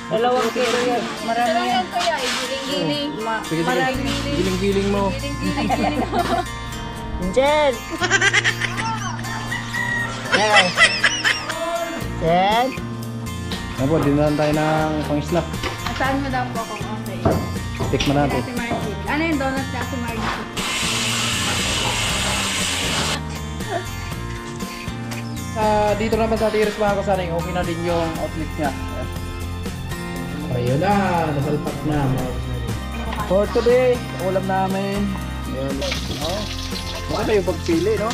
2 kilo yan. Marami yan. Kaya, giling-giling. Marami. Giling-giling mo. Jen! Jen! Ano po, dinaan tayo ng pang-snack. Saan mo daw po kung okay? Tikman natin. Kasi Margie. Ano yung donut kasi Margie? Dito naman sa Tiris mga kasanay, okay na din yung outlet niya. Ayun na, nasalpak na mga kasanay. For today, ulam namin. Ayun. Oh. Mukha yung pagpili, no?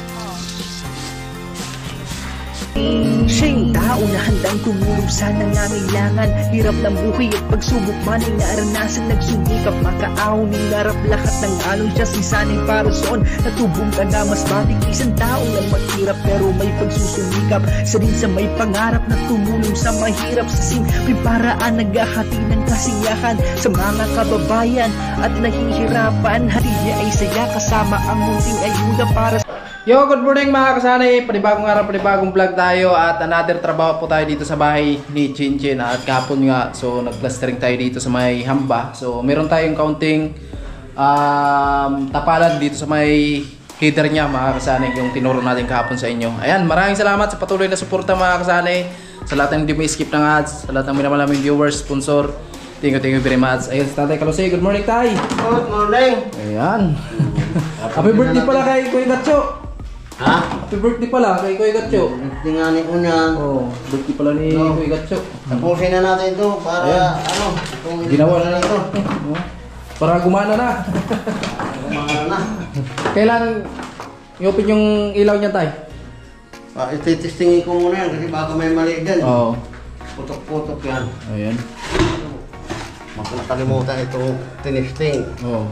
Siya'y tao na handang tumulong sa nangangailangan. Hirap ng buhay at pagsubok man ay naranasan. Nagsumikap makaaon ng narap lahat ng alon siya sisanay para soon. Natubong ka na mas matik isang tao lang maghirap pero may pagsusumikap. Sa din sa may pangarap na tumulong sa mahirap. Sa simpleng paraan naghahati ng kasiyahan sa mga kababayan at nahihirapan. Hati niya ay saya kasama ang munting ayuda para sa Yo, good morning mga kasanay. Panibagong araw, panibagong vlog tayo. At another trabaho po tayo dito sa bahay ni Chinchin. At kahapon nga, so nagplastering tayo dito sa may hamba. So meron tayong kaunting tapalan dito sa may header niya mga kasanay. Yung tinuro natin kahapon sa inyo. Ayan, maraming salamat sa patuloy na suporta mga kasanay. Sa lahat ng hindi may skip ng ads. Sa lahat ng minamalaming viewers, sponsor. Thank you very much. Ayun, si Tatay Kalosay. Good morning, Tay. Good morning! Ayan. Happy birthday pala kay Kuya Gatcho. Ha? Happy birthday pala kay Kuya Gatcho. Tingnan ko niyan. Oh, birthday pala ni Kuya Gatcho. Tapusin na natin ito para Ayan. Ginawa na ito. Para gumana na. Gumana na. Kailan i-open yung ilaw niya, Tay? Ititestingin ko muna yan kasi baka may mali dyan. Oo. Putok-putok yan. Ayan. Baka nakalimutan itong tinisting. Oo.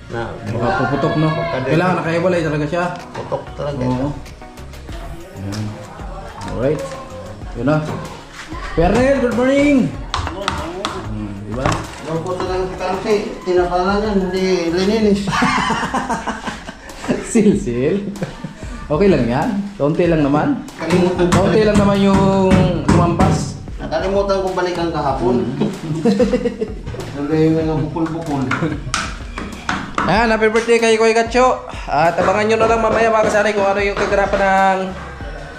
Na, Baka puputok, no? Kailangan nakahiwalay talaga siya. putok talaga. Oo. Ayan. Alright. Yun na. Pernel, good morning! Diba? Huwag po talaga si Kalsi. Tinapalan yan, hindi lininis. Sil. Okay lang yan. Kaunti lang naman. Kalimutan ko. Kaunti lang naman yung lumampas. Nakalimutan kong balikan kahapon. Tuloy yung mga bukol-bukol. Ayan, happy birthday kay Kuya Gatcho. At abangan nyo na lang mamaya mga kasanay kung ano yung kagarapan ng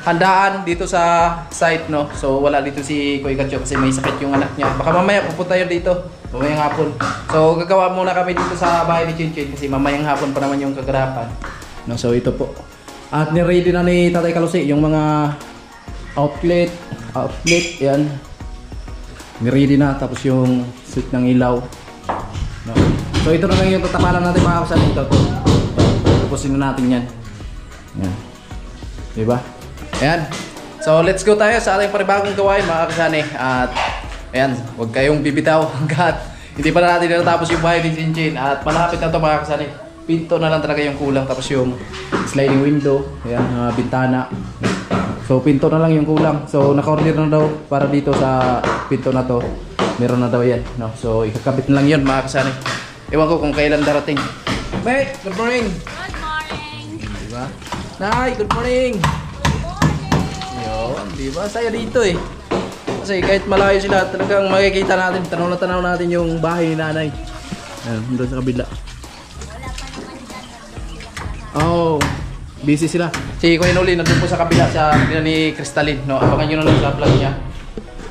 handaan dito sa site, no? So wala dito si Kuya Gatcho kasi may sakit yung anak niya. Baka mamaya pupunta yun dito, mamayang hapon. So gagawa muna kami dito sa bahay ni Chinchin kasi mamayang hapon pa naman yung kagarapan, no? So ito po. At ni-ready na ni Tatay Kalusi yung mga outlet, yan. Ni-ready na, tapos yung switch ng ilaw, no? So ito na lang yung tatapalan natin mga kasanay. Ito. Tapusin na natin yan. Yan. Diba? Ayan. So let's go tayo sa ating panibagong gawain mga kasanay. At ayan, huwag kayong bibitaw hanggat hindi pa na natin natapos yung bahay ni Chinchin. At malapit na ito mga kasanay. Pinto na lang talaga yung kulang. Tapos yung sliding window. Ayan, bintana. So pinto na lang yung kulang. So naka-order na daw para dito sa pinto na to. Meron na daw yan, no? So ikakabit na lang yun mga kasanay. Ewan ko kung kailan darating. May, good morning! Good morning! Diba? Nay, good morning! Good morning! Yun, diba? Saya dito eh. Kasi kahit malayo sila, talagang makikita natin, tanaw na tanaw natin yung bahay ni nanay. Ayan, doon sa kabila. Oh, busy sila. Si Kuya Noli, nandun po sa kabila, sa kabila ni Crystalline, no? Abangan nyo na lang sa vlog niya.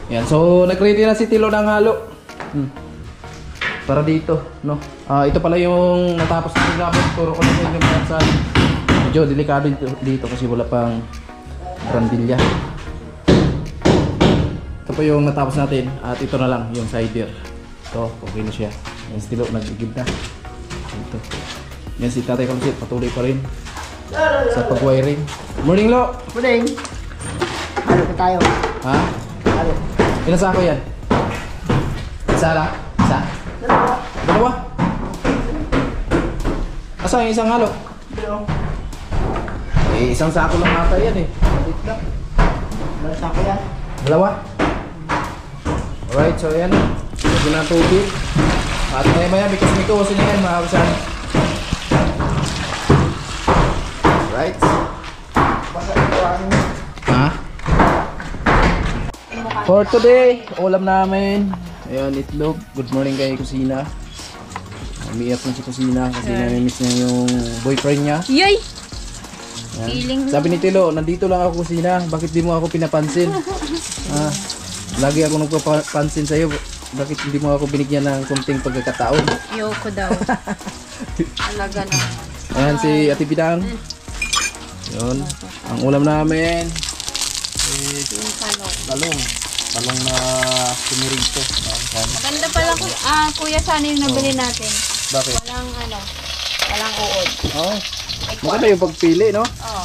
Yan, so nag-ready na si Tilo ng halo. Para dito, no? Ito pala yung natapos na gamit. Turo ko na yung minsan. Medyo delikado dito kasi wala pang brandilya. Ito po yung natapos natin. At ito na lang yung sider. Ito, okay na siya. Yan si Tilo, nag-igib na. Ito. Yan si Tatay Kalsit, patuloy pa rin sa pag-wiring. Morning, Lo! Morning! Halo pa tayo. Ha? Halo. Ilan sako yan? Isa lang? Isa? Dalawa? Asa yung isang halo? Eh, isang sako lang ata yan eh. Malit lang. Dalawa sako yan. Dalawa? Alright, so yan. Lagyan na tubig. At maya bikas-mikusin na yan mga kapisan. Right? Ha? For today, ulam namin Ayan, itlog. Good morning kay Kusina. Umiiyak na si Kusina kasi nami-miss niya yung boyfriend niya. Yay! Ayan. Feeling Sabi ni Tilo, nandito lang ako Kusina. Bakit di mo ako pinapansin? Lagi ako nagpapansin sa'yo. Bakit hindi mo ako binigyan ng kunting pagkakataon? Ayoko daw. Talaga na. Ayan si Ate Bidang. Yun. Ang ulam namin is talong. Talong na pinirito. Maganda pala kuya, sana yung nabili natin. Bakit? Walang uod. Oh. Maganda yung pagpili, no? Oo.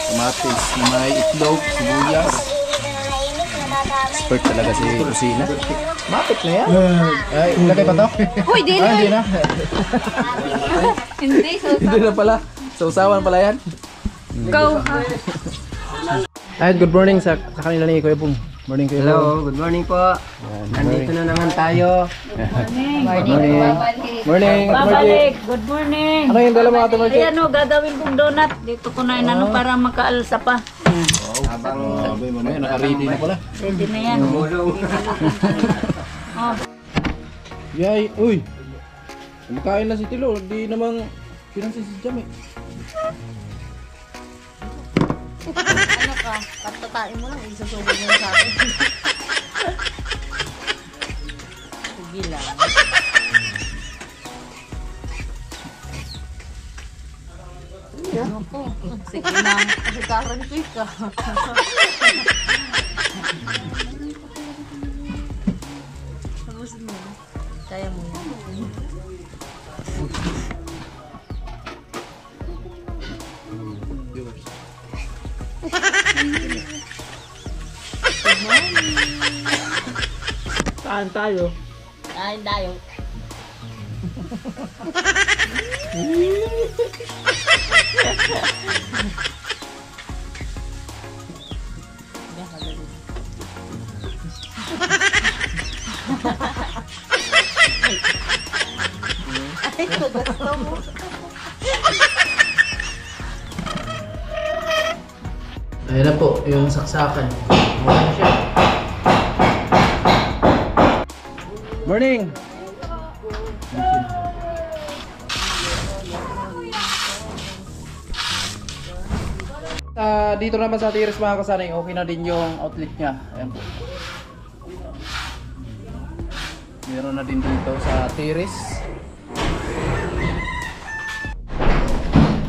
Kamatis, may itlog, sibuyas. Expert talaga si Kusina. Mapit na yan. Ay, lagay pa to? Uy, di na. Hindi na. Hindi, so Hindi na pala. Sa usawan pala yan. go. Ay, good morning sa kanila ni Kuya Pong. Morning Kuya Pong. Hello, good morning po. Nandito na naman tayo. Morning. Morning. Babalik. Good morning. Ano yung dala mo Ate Marcy? Ayan o, gagawin kong donut. Dito ko na inano para makaalsa pa. Sabi mo na yun, naka-ready na pala. Ready na yan. Oh. Yay, uy. Kumakain na si Tilo, di namang pinansin si Jam eh. Ano ka? Patatain mo lang. Isasubog mo sa akin. Sige lang. Ano po? Sige lang. Kasi karantoy ka. Tapusin mo. Kaya mo yan. Saan tayo? Kain tayo. Ay, gusto mo. Ayan na po, yung saksakan. Ayan siya. Morning! Dito naman sa Tiris mga kasanay, okay na din yung outlet niya. Ayan po. Meron na din dito sa Tiris.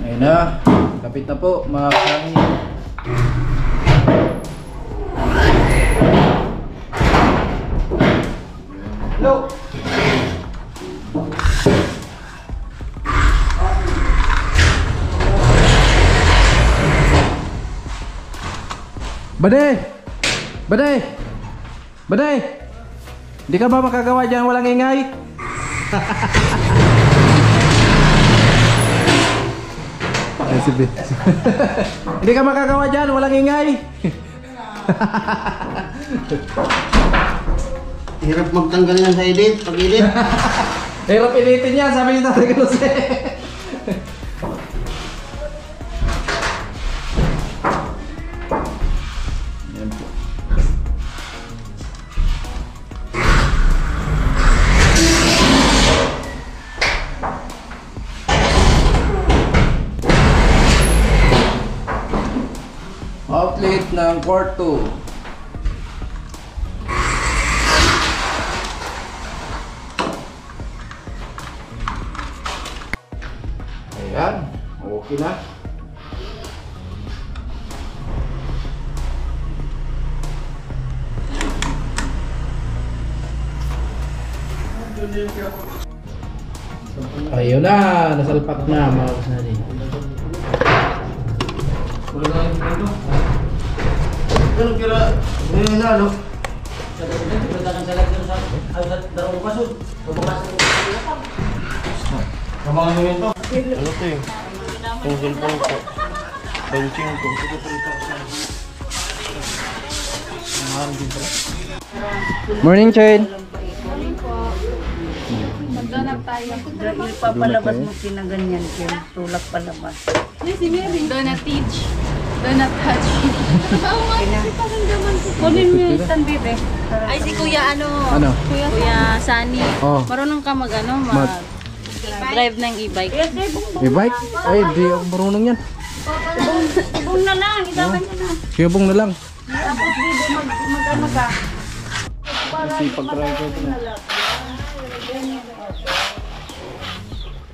Ayan na, kapit na po mga kasanay. Hello! Baday! Baday! Baday! Hindi ka ba makagawa dyan walang ingay? Ay, si B. Hindi ka makagawa dyan walang ingay? Hirap magtanggal yan sa edit, pag-edit. Hirap ilitin niya, sabi ni Tatay Jose. Yan po. Outlet ng kwarto. Ayan, okay na. Ayun na, nasalpak na mga kasali. Ano kira? Ngayon na, no? Kabangan nyo yun to? Ano to eh? Yung cellphone ko. Benching ko. Morning, Chain. Mag-donut tayo. Ipapalabas mo pinaganyan, Kim. Tulak palabas. Donut teach. Do not touch. Oo nga, kasi parang naman ko. Kunin mo yung stand babe. Ay, si Kuya Ano? Kuya Sunny. Oh. Marunong ka drive ng e-bike. E-bike? Ay, di ako marunong yan. Ibong na lang, idaman niya na. Kiyabong na lang. Tapos dito mag-ano ka. Kasi pag-try ko ito na.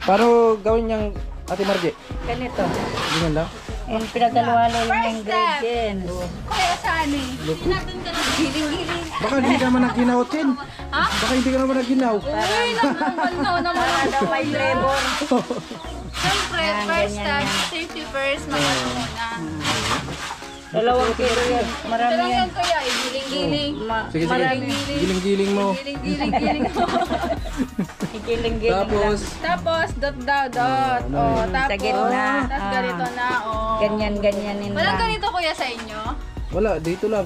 Paano gawin niyang Ate Margie? Ganito. Ganyan lang? Yung pinagdalawalo yung ingredients. Kuya Sunny. Giling-giling. Baka hindi ka naman nagginawtin. Ha? Baka hindi ka naman nagginaw. Uy, naman daw may flavor. Siyempre, first step, safety first, mag-ano muna. 2 kilo yan, marami yan. Kaya, giling-giling. Sige, sige. Giling-giling mo. Giling-giling mo. Giling-giling Tapos, Tapos, dot daw, dot. Oh, tapos, Sa gitna. tapos ganito na, oh. Ganyan-ganyanin Walang lang. ganito kuya sa inyo? wala, dito lang.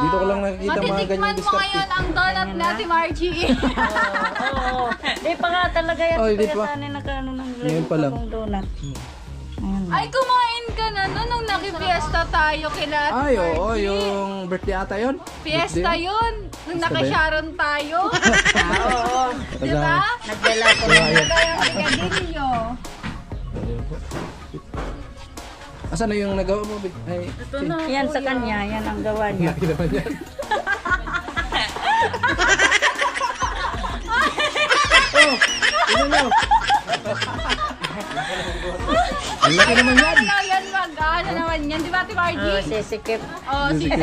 Dito ko lang nakikita mga Matitikman ganyang mo diskarte. ngayon ang donut na si Margie. Oo. Di pa nga talaga yan. Oh, di Kaya pa. sana nakaano ng Ngayon pa lang. donut. Ay, kumain ka na no, nung nakipiesta tayo kila Ay, oo, yung birthday ata yun. Fiesta yun. Nung naka-Sharon tayo. Oo. Di ba? Nagdala ko Nagdala yung picadillo. Asan na yung nagawa mo? Ay, Ito na. yan sa kanya. Yan ang gawa niya. laki naman yan. Oh, tignan mo. Ang laki naman yan. Ano yan, ano naman yan. Di ba, Ate Margie? Sisikip. Oh, sige.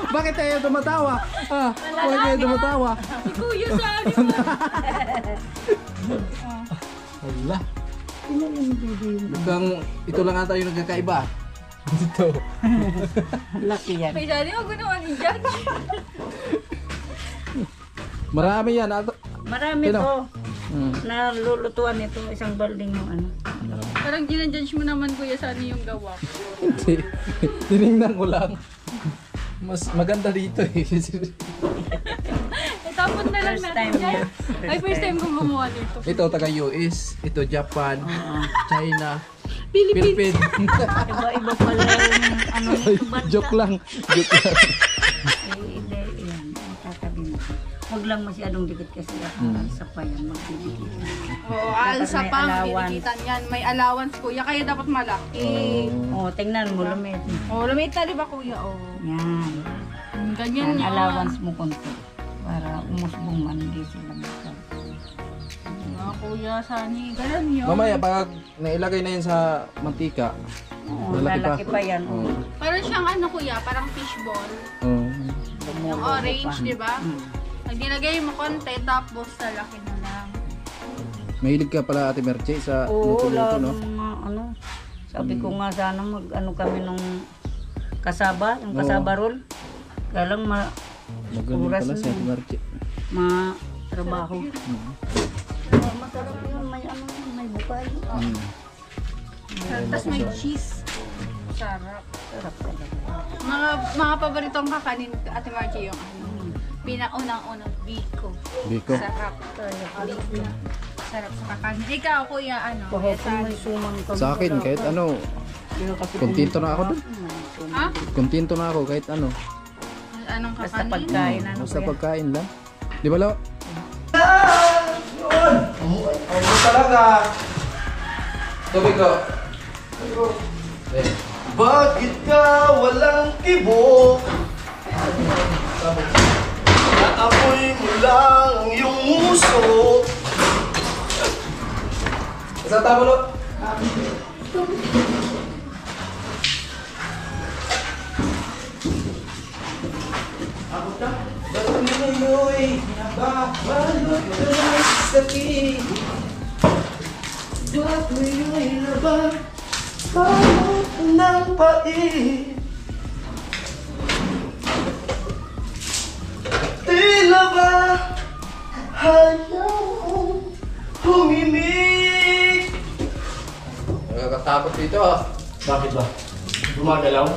Bakit tayo tumatawa? Ah, bakit tayo tumatawa? Si Kuya sabi mo. Wala. Mukhang ito lang ata yung nagkakaiba. Dito. Laki yan. May sabi, huwag mo naman i-judge. Marami yan. Marami Sino? to. Hmm. Nalulutuan ito. Isang balding yung ano. Parang ginajudge mo naman, Kuya, saan yung gawa ko. Hindi. Tinignan ko lang. Mas maganda dito eh. Tapon na lang First natin time dyan. niya. Ay, first time kong gumawa dito. Ito taga US, ito Japan, China, Philippines. Philippines. Iba-iba pala yung ano nito ba? Joke lang. Joke lang. Hindi, yan. Tatabi mo. Huwag lang masyadong dikit kasi sa pa yan. Magdidikit. Oo, Dapat alsa may pa, allowance. didikitan yan. May allowance, Kuya, kaya dapat malaki. Oh, tingnan mo, lumit. Oh, lumit na, di ba, Kuya? Oh. Yan. Ganyan Yan, yan. allowance mo konti. Para umusbong man, hindi sila magkab. Ah, Kuya, Sunny. Ganun yun. Mamaya pag nailagay na yun sa mantika, Oo, lalaki pa. lalaki pa yan. Oo. Parang siyang ano, Kuya, parang fishball. Oo. Yung orange, di ba? Pag nilagay mo konti, tapos lalaki na lang. Mahilig ka pala Ate Merche sa Oo, luto-luto, lalo no? mga ano. Sabi ko nga sana mag-ano kami nung kasaba, yung kasaba roll. Kaya lang Magaling oras pala si na. Ate Merche. trabaho. Masarap yun, may ano, may bukay. Tapos may cheese. Sarap. Sarap talaga. Mga paboritong kakanin, Ate Margie, yung ano, pinaunang-unang biko. Biko. Sarap. Biko. Sarap sa kakanin. Ikaw, kuya, ano? Kahapon may sumang kami. Sa akin, kahit ano, kontento na ako dun. Ha? Kontento na ako kahit ano. Anong Basta kakanin? pagkain, ano Basta kaya. pagkain lang. Di ba, Lo? Ano talaga? Tubig ko. Bakit ka walang kibo? Naapoy mo lang ang iyong muso. Isang tabo, Lo. Ba't ngayo'y nababalot ka ng sakit? Ba't ngayon nababalot ng pait? Tila ba ayaw mong humimik? Nakakatakot dito, ah. Bakit ba? Gumagalaw?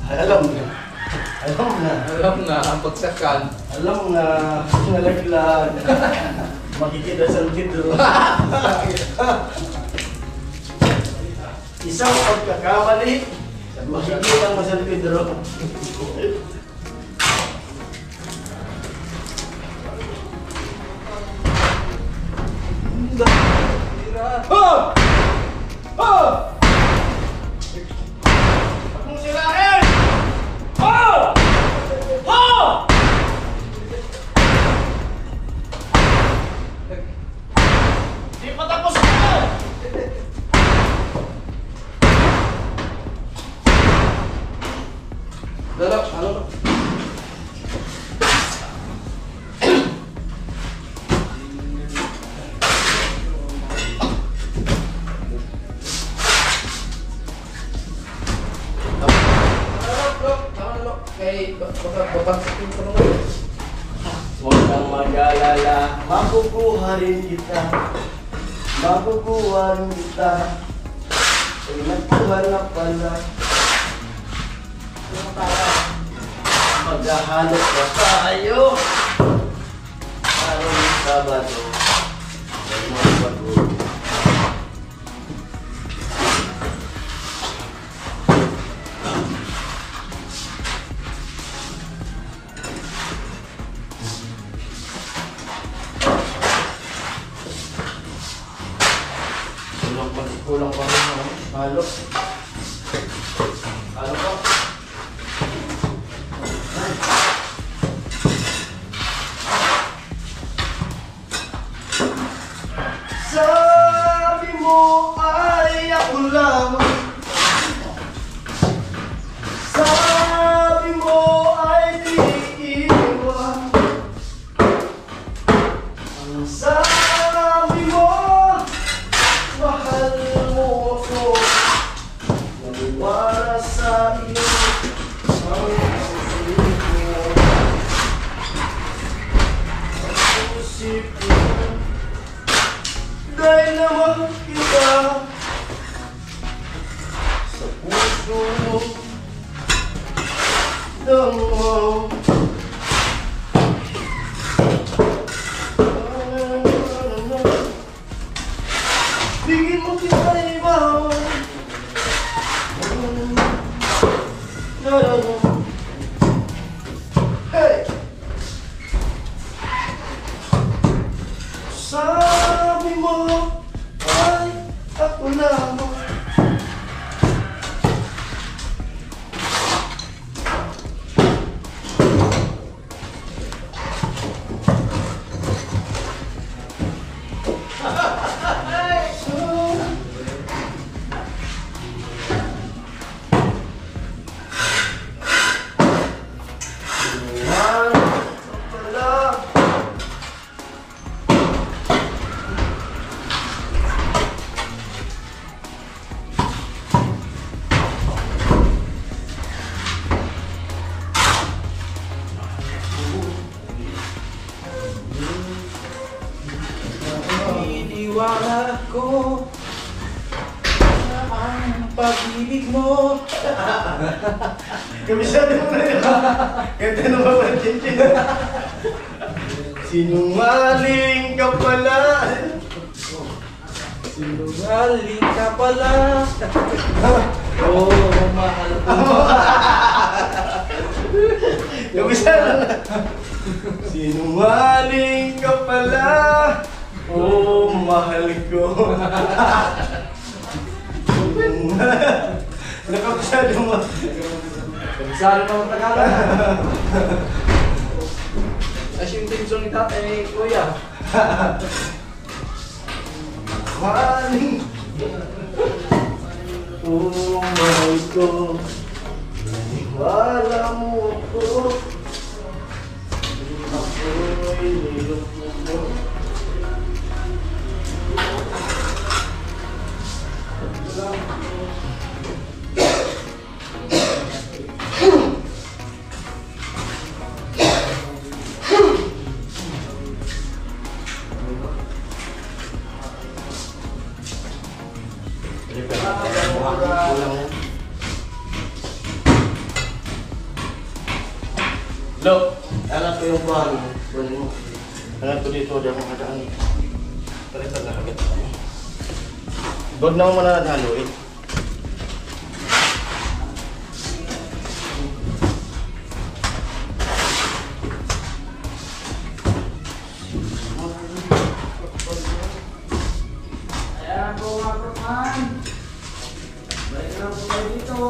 Ay, alam na. Alam na. Alam na, ang pagsakan. Alam na. Nalaglag. Makikita sa dito. Isang Kamali. Makikita mo sa Pedro. Oh! Oh! Akong sirain! Oh! Oh! Di pa tapos ito! Lalo, halo. Huwag kang mag-alala, makukuha rin kita. Makukuha rin kita. Ay nagkuha na pala. Maghahanap na tayo. Parang Sabado. Ay magbago. Kulang pa rin ako. Halo. Halo pa. Sabi mo ay ako lamang. Sabi mo ay di iwan. Ang sabi mo, mahal mo ako. Naniwala sa iyo ang isip mo. Ang isip mo dahil naman kita sa puso mo. Bigyan mo kita iba. Hey! Sabi mo ay ako lamang. Iniwala ko na ang pag-ibig mo. Kabisado mo na yun. Ganda naman ang chinchin. Sinungaling ka pala. Sinungaling ka pala. Oh, mahal ko. Kabisado na. Sinungaling ka pala. Oh, mahal ko. Nakabisado mo. Kabisado na ang Tagalog. As yung tension ni tatay, kuya. Maling. Oh, mahal ko. Naniwala mo ako. Ako'y niloko mo. Lo, alam ko yung buwan mo. Alam ko dito, di ako kadaan. Parita na agad. God na mo na nadalo eh. Ayan po mga Brokman. Balik na po tayo dito.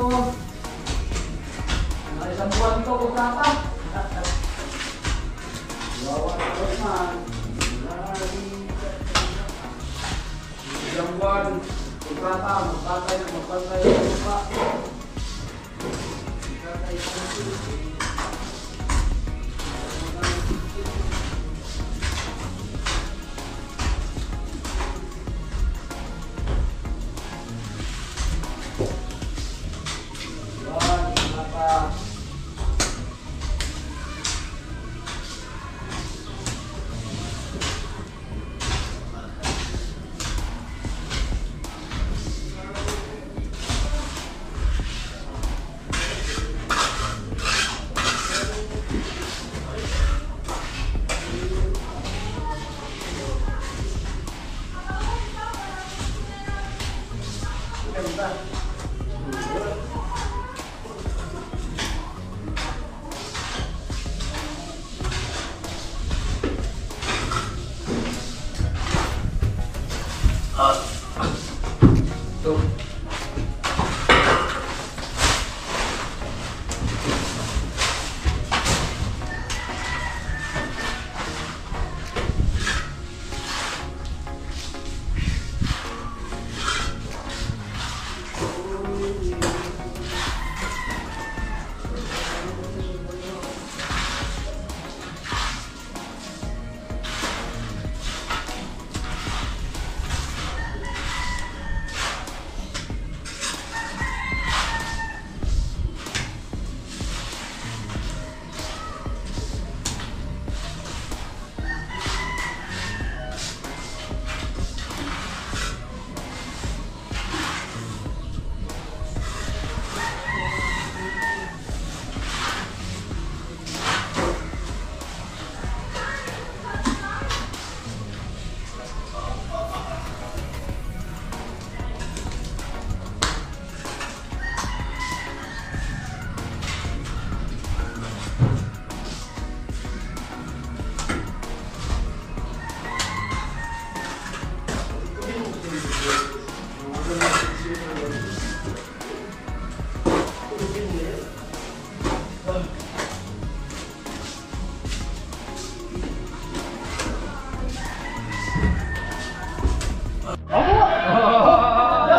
Ang isang buwan dito kung sapa. Bawa na Brokman. Isang buwan. Kung sapa, magpatay ng lupa.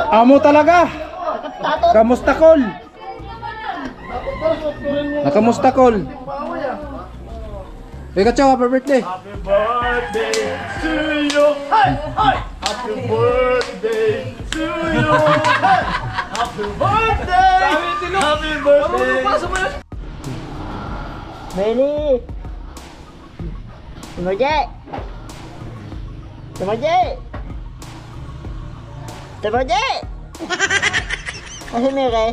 Amo talaga. Kamusta Kol? Nakamusta Kol? Pikachu, happy birthday. Happy birthday to you. Hey, hey. Happy birthday to you. Hey. Happy birthday. Happy birthday. Meli! Tumaje! Tumaje! Tumaje! Kasi Miri?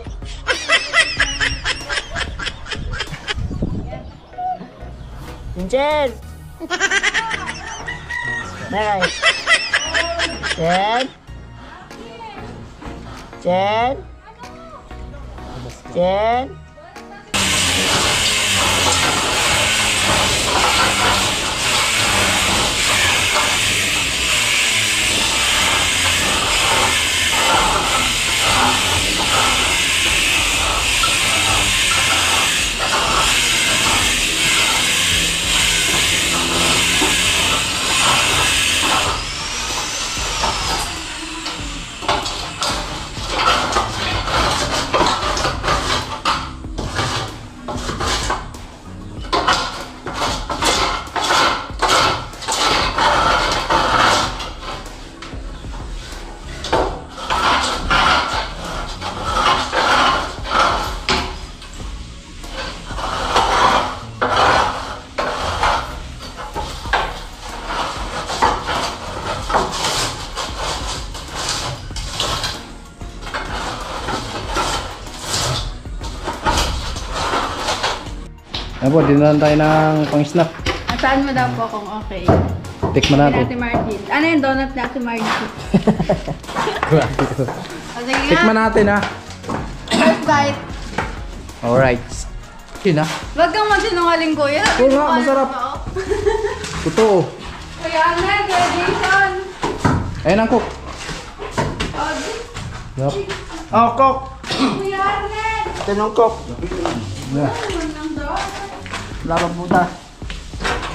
Vincent! Miri? Jen? Jen? Jen? Apo, dinalan tayo ng pang-snack. Saan mo daw po kung okay? Tikman Kay natin. Ate Martin. Ano yung donut ni Ate Martin? O sige nga. Tikman natin ha. First bite. Alright. Yun ha. Huwag kang magsinungaling kuya. Oo nga, masarap. Totoo. Kuya Ahmed, Kuya Jason. Ayun ang cook. Yup. Oh, Kok! Tinong Kok. Laban puta.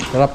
Sarap.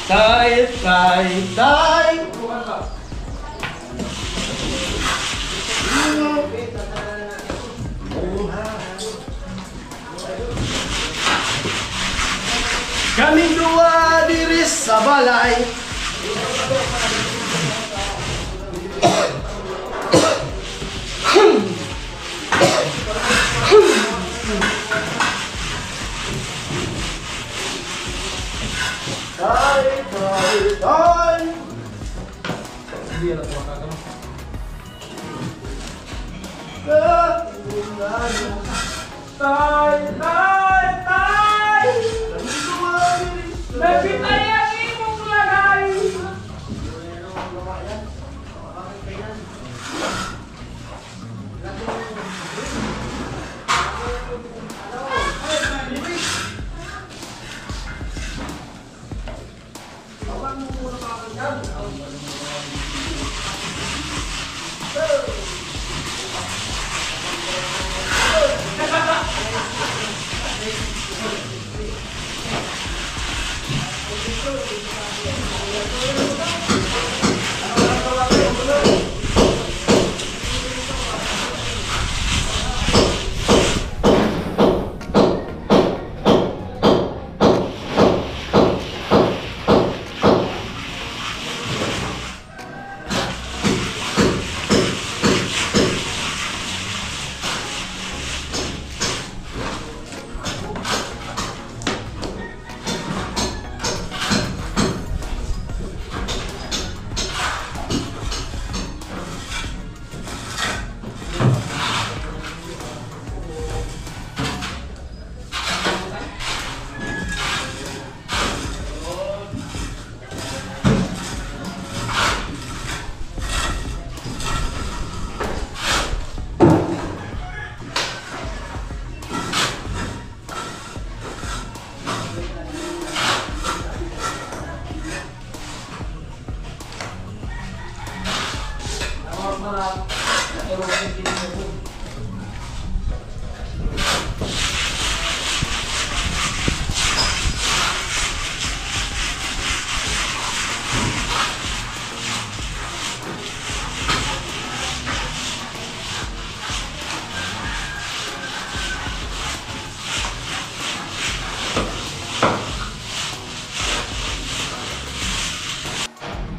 Tay, tay, tay. Kaming dua diri sa balay. Tay, tay, tay. Tay, tay, tay. Nagpitay ang imong lagay.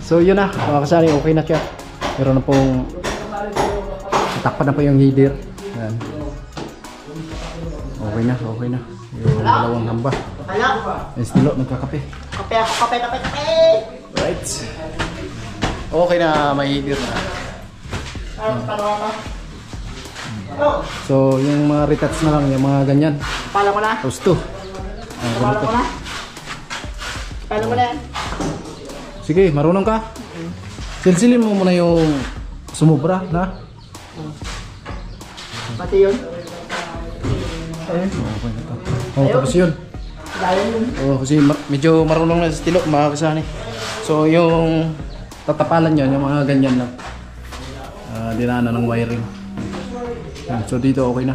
So yun na, mga kasari, okay na siya. Meron na pong takpan na po yung header. Yan. Okay na, okay na. Yung dalawang hamba. Estilo, nagkakape. Kape. Right. Okay na, may header na. So yung mga retouch na lang, yung mga ganyan. Pala ko na. Tapos to. Ganito. Pala ko na yan. Sige, marunong ka. Silsilin mo muna yung sumubra na. Pati yun. Okay na to. Oh, tapos yun. Oh, kasi medyo marunong na sa estilo, mga kasani. So yung tatapalan yun, yung mga ganyan lang. Dinaanan ng wiring. Yan, so dito okay na.